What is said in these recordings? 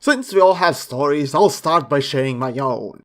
Since we all have stories, I'll start by sharing my own.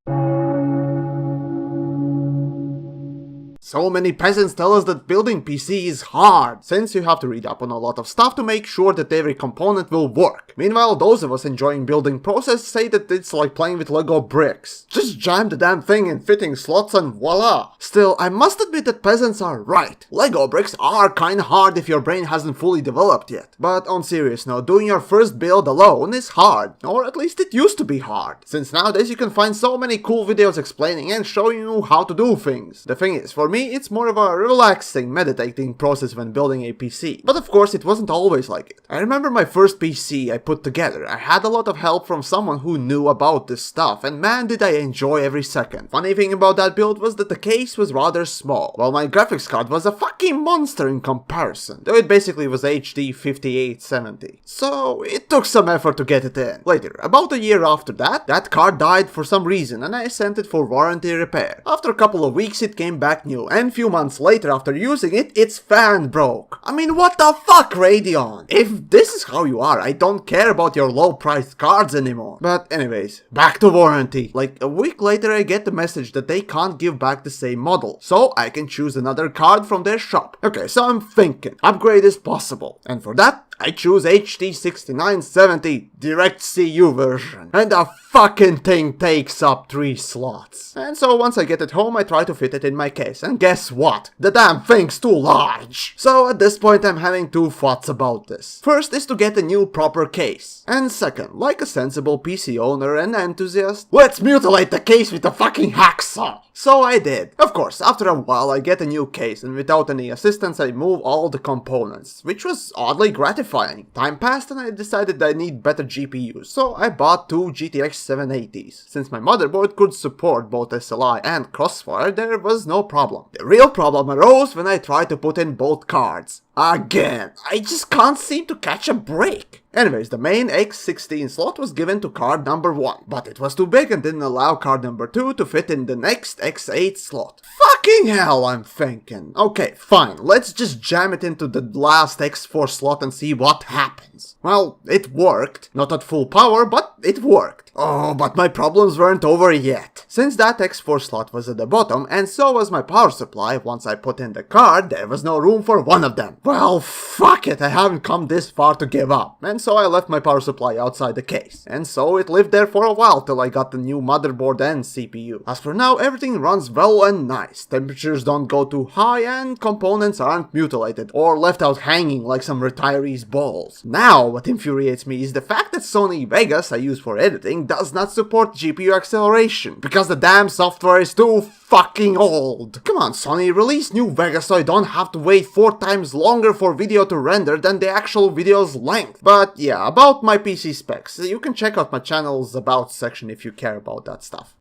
So many peasants tell us that building PC is hard, since you have to read up on a lot of stuff to make sure that every component will work. Meanwhile, those of us enjoying building process say that it's like playing with Lego bricks. Just jam the damn thing in fitting slots and voila! Still, I must admit that peasants are right. Lego bricks are kinda hard if your brain hasn't fully developed yet. But on serious note, doing your first build alone is hard, or at least it used to be hard, since nowadays you can find so many cool videos explaining and showing you how to do things. The thing is, for me, it's more of a relaxing, meditating process when building a PC. But of course, it wasn't always like it. I remember my first PC I put together. I had a lot of help from someone who knew about this stuff, and man did I enjoy every second. Funny thing about that build was that the case was rather small, while my graphics card was a fucking monster in comparison, though it basically was HD 5870. So it took some effort to get it in. Later, about a year after that card died for some reason and I sent it for warranty repair. After a couple of weeks it came back new, and few months later after using it, its fan broke. I mean, what the fuck, Radeon? If this is how you are, I don't care about your low priced cards anymore. But anyways, back to warranty. Like a week later I get the message that they can't give back the same model, so I can choose another card from their shop. Okay, so I'm thinking, upgrade is possible, and for that I choose HD 6970 DirectCU version, and the fucking thing takes up 3 slots. And so once I get it home I try to fit it in my case, and guess what? The damn thing's too large! So at this point I'm having two thoughts about this. First is to get a new proper case, and second, like a sensible PC owner and enthusiast, let's mutilate the case with a fucking hacksaw! So I did. Of course, after a while I get a new case, and without any assistance I move all the components, which was oddly gratifying. Time passed and I decided I need better GPUs, so I bought two GTX 780s. Since my motherboard could support both SLI and Crossfire, there was no problem. The real problem arose when I tried to put in both cards. Again, I just can't seem to catch a break. Anyways, the main X16 slot was given to card number 1, but it was too big and didn't allow card number 2 to fit in the next X8 slot. Fucking hell, I'm thinking. Okay, fine, let's just jam it into the last X4 slot and see what happens. Well, it worked. Not at full power, but it worked. Oh, but my problems weren't over yet. Since that X4 slot was at the bottom, and so was my power supply, once I put in the card, there was no room for one of them. Well, fuck it, I haven't come this far to give up. And so I left my power supply outside the case. And so it lived there for a while till I got the new motherboard and CPU. As for now, everything runs well and nice. Temperatures don't go too high and components aren't mutilated or left out hanging like some retirees' balls. Now, what infuriates me is the fact that Sony Vegas I use for editing does not support GPU acceleration, because the damn software is too fucking old. Come on Sony, release new Vegas so I don't have to wait 4 times longer for video to render than the actual video's length. But yeah, about my PC specs, you can check out my channel's about section if you care about that stuff.